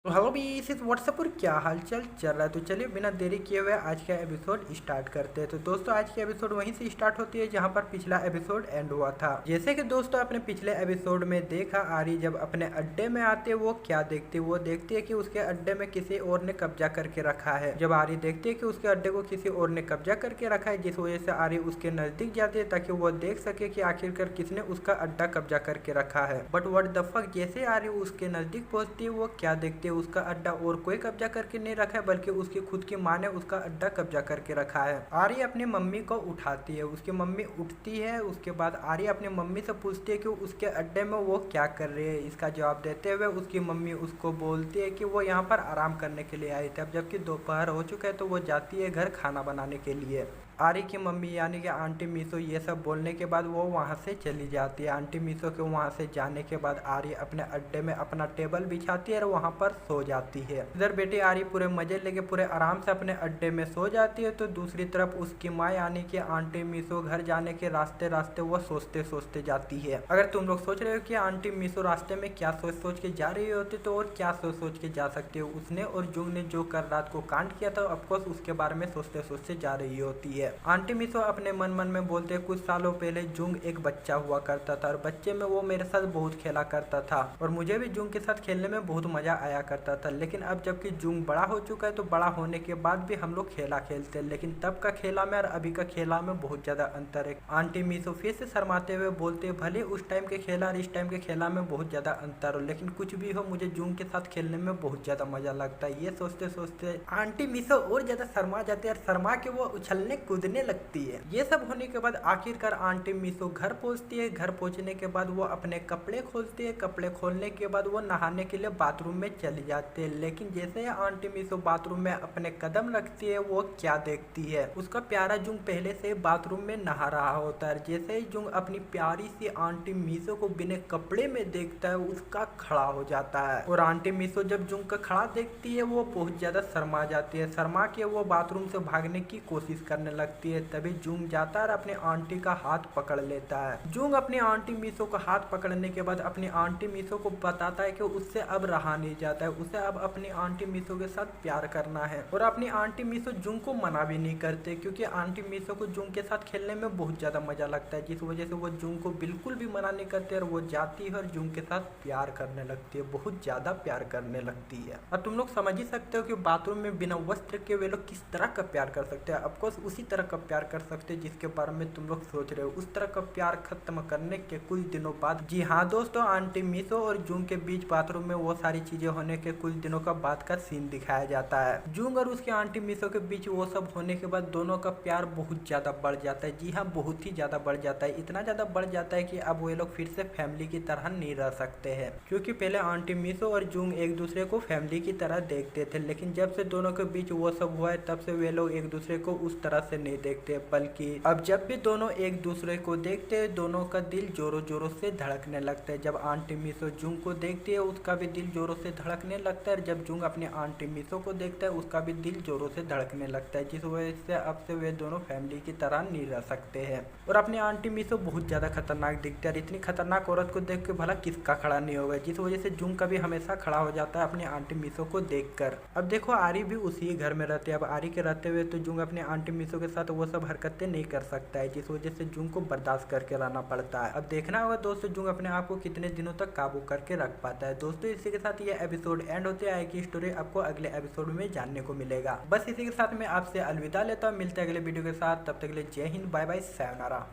तो हेलो भी इस व्हाट्सएप पर क्या हालचाल चल रहा है। तो चलिए बिना देरी किए हुए आज का एपिसोड स्टार्ट करते हैं। तो दोस्तों आज की एपिसोड वहीं से स्टार्ट होती है जहां पर पिछला एपिसोड एंड हुआ था। जैसे कि दोस्तों अपने पिछले एपिसोड में देखा, आरी जब अपने अड्डे में आते है वो क्या देखती है, वो देखती है कि उसके अड्डे में किसी और ने कब्जा करके रखा है। जब आरी देखती है कि उसके अड्डे को किसी और ने कब्जा करके रखा है, जिस वजह से आरी उसके नजदीक जाती है ताकि वो देख सके कि आखिरकार किसने उसका अड्डा कब्जा करके रखा है। बट व्हाट द फक, जैसे आरी उसके नजदीक पहुंचती है वो क्या देखती है, उसका अड्डा और कोई कब्जा करके नहीं रखा है बल्कि उसकी खुद की माँ ने उसका अड्डा कब्जा करके रखा है। आरी अपनी मम्मी को उठाती है, उसकी मम्मी उठती है। उसके बाद आरी अपनी मम्मी से पूछती है कि उसके अड्डे में वो क्या कर रही है। इसका जवाब देते हुए उसकी मम्मी उसको बोलती है कि वो यहाँ पर आराम करने के लिए आई थी। अब जबकि दोपहर हो चुका है तो वो जाती है घर खाना बनाने के लिए। आरी की मम्मी यानी कि आंटी मीसो ये सब बोलने के बाद वो वहाँ से चली जाती है। आंटी मीसो के वहाँ से जाने के बाद आरी अपने अड्डे में अपना टेबल बिछाती है और वहाँ पर सो जाती है। इधर बेटी आरी पूरे मजे लेके पूरे आराम से अपने अड्डे में सो जाती है, तो दूसरी तरफ उसकी माँ यानी कि आंटी मीसो घर जाने के रास्ते रास्ते वो सोचते सोचते जाती है। अगर तुम लोग सोच रहे हो कि आंटी मीसो रास्ते में क्या सोच सोच के जा रही होती तो और क्या सोच सोच के जा सकती है। उसने और जुंग ने जो कर रात को कांड किया था ऑफकोर्स उसके बारे में सोचते सोचते जा रही होती है। आंटी मीसो अपने मन मन में बोलते कुछ सालों पहले जुंग एक बच्चा हुआ करता था और बच्चे में वो मेरे साथ बहुत खेला करता था और मुझे भी जुंग के साथ खेलने में बहुत मजा आया करता था। लेकिन अब जबकि जुंग बड़ा हो चुका है तो बड़ा होने के बाद भी हम लोग खेला खेलते हैं, लेकिन तब का खेला में और अभी का खेला में बहुत ज्यादा अंतर है। आंटी मीसो फिर से शर्माते हुए बोलते भले उस टाइम के खेला और इस टाइम के खेला में बहुत ज्यादा अंतर हो, लेकिन कुछ भी हो मुझे जुंग के साथ खेलने में बहुत ज्यादा मजा लगता है। ये सोचते सोचते आंटी मीसो और ज्यादा शर्मा जाते हैं और शर्मा के वो उछलने कूदने लगती है। ये सब होने के बाद आखिरकार आंटी मीसो घर पहुंचती है। घर पहुंचने के बाद वो अपने कपड़े खोलती है। कपड़े खोलने के बाद वो नहाने के लिए बाथरूम में चली जाती है। लेकिन जैसे ही आंटी मीसो बाथरूम में अपने कदम रखती है वो क्या देखती है, उसका प्यारा जुंग पहले से बाथरूम में नहा रहा होता है। जैसे ही जुंग अपनी प्यारी सी आंटी मीसो को बिना कपड़े में देखता है उसका खड़ा हो जाता है। और आंटी मीसो जब जुंग का खड़ा देखती है वो बहुत ज्यादा शर्मा जाती है। शर्मा के वो बाथरूम से भागने की कोशिश करने लगती है। तभी जुंग जाता है और अपनी आंटी का हाथ पकड़ लेता है। जुंग अपनी आंटी मीसो का हाथ पकड़ने के बाद अपनी आंटी मीसो को बताता है कि उससे अब रहा नहीं जाता है, उसे अब अपनी आंटी मीसो के साथ प्यार करना है। और अपनी आंटी मीसो जुंग को मना भी नहीं करते क्योंकि आंटी मीसो को जुंग के साथ खेलने में बहुत ज्यादा मजा लगता है, जिस वजह से वो जुंग को बिल्कुल भी मना नहीं करते और वो जाती है और जुंग के साथ प्यार करने लगती है, बहुत ज्यादा प्यार करने लगती है। और तुम लोग समझ ही सकते हो कि बाथरूम में बिना वस्त्र के वे लोग किस तरह का प्यार कर सकते हैं। ऑफकोर्स उसी तरह का प्यार कर सकते हैं जिसके बारे में तुम लोग सोच रहे हो। उस तरह का प्यार खत्म करने के कुछ दिनों बाद, जी हाँ दोस्तों, आंटी मीसो और जुंग के बीच बाथरूम में वो सारी चीजें होने के कुछ दिनों का बाद का सीन दिखाया जाता है। जुंग और उसकी आंटी मीसो के बीच वो सब होने के बाद दोनों का प्यार बहुत ज्यादा बढ़ जाता है। जी हाँ, बहुत ही ज्यादा बढ़ जाता है। इतना ज्यादा बढ़ जाता है कि अब वे लोग फिर से फैमिली की तरह नहीं रह सकते हैं, क्योंकि पहले आंटी मीसो और जुंग एक दूसरे को फैमिली की तरह देखते थे, लेकिन जब से दोनों के बीच वो सब हुआ है तब से वे लोग एक दूसरे को उस तरह से नहीं देखते, बल्कि अब जब भी दोनों एक दूसरे को देखते हैं दोनों का दिल जोरों जोरों से धड़कने लगता है। जब आंटी मीसो जुंग को देखती है उसका भी दिल जोरों से धड़कने लगता है, जब जुंग अपनी आंटी मीसो को देखता है उसका भी दिल जोरों से धड़कने लगता है, जिस वजह से अब से वे दोनों फैमिली की तरह नहीं रह सकते हैं। और अपनी आंटी मीसो बहुत ज्यादा खतरनाक दिखती है और इतनी खतरनाक औरत को देख के भला किसका खड़ा नहीं होगा, जिस वजह से जुंग का भी हमेशा खड़ा हो जाता है अपनी आंटी मीसो को देखकर। अब देखो आरी भी उसी घर में रहती है। अब आरी के रहते हुए तो जुंग अपने आंटी मीसो के साथ वो सब हरकतें नहीं कर सकता है, जिस वजह से जुंग को बर्दाश्त करके रहना पड़ता है। अब देखना होगा दोस्तों जुंग अपने आप को कितने दिनों तक काबू करके रख पाता है। दोस्तों इसी के साथ ये एपिसोड एंड होते आएगी, स्टोरी आपको अगले एपिसोड में जानने को मिलेगा। बस इसी के साथ मैं आपसे अलविदा लेता हूँ, मिलते हैं अगले वीडियो के साथ, तब तक के लिए जय हिंद, बाय बाय, सायोनारा।